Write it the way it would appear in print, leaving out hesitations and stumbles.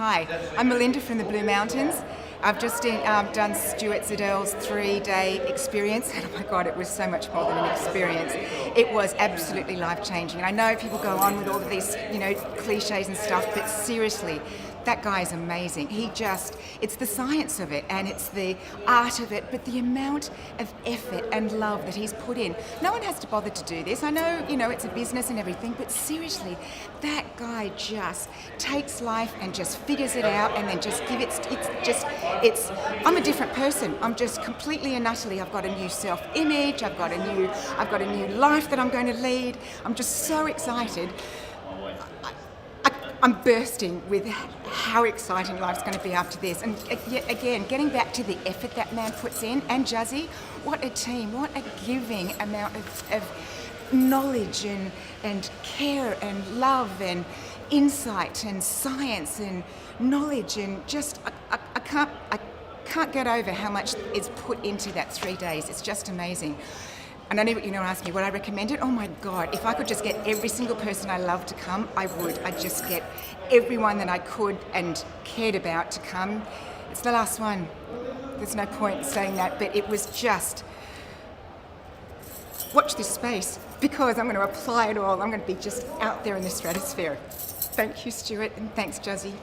Hi, I'm Melinda from the Blue Mountains. I've just done Stuart Zadel's 3-day experience, and oh my God, it was so much more than an experience. It was absolutely life-changing. And I know people go on with all of these, cliches and stuff, but seriously, that guy is amazing. It's the science of it and it's the art of it, but the amount of effort and love that he's put in. No one has to bother to do this. I know, it's a business and everything, but seriously, that guy just takes life and just figures it out and then just I'm a different person. I'm just completely and utterly, I've got a new self-image, I've got a new life that I'm going to lead. I'm just so excited. I'm bursting with how exciting life's going to be after this. And yet again, getting back to the effort that man puts in, and Juzzy, what a team, what a giving amount of knowledge and care and love and insight and science and knowledge, and just I can't get over how much is put into that 3 days. It's just amazing. And I know what you're going to ask me, would I recommend it? Oh my God, if I could just get every single person I love to come, I would. I'd just get everyone that I could and cared about to come. It's the last one. There's no point in saying that, but it was just, watch this space, because I'm going to apply it all. I'm going to be just out there in the stratosphere. Thank you, Stuart, and thanks, Juzzy.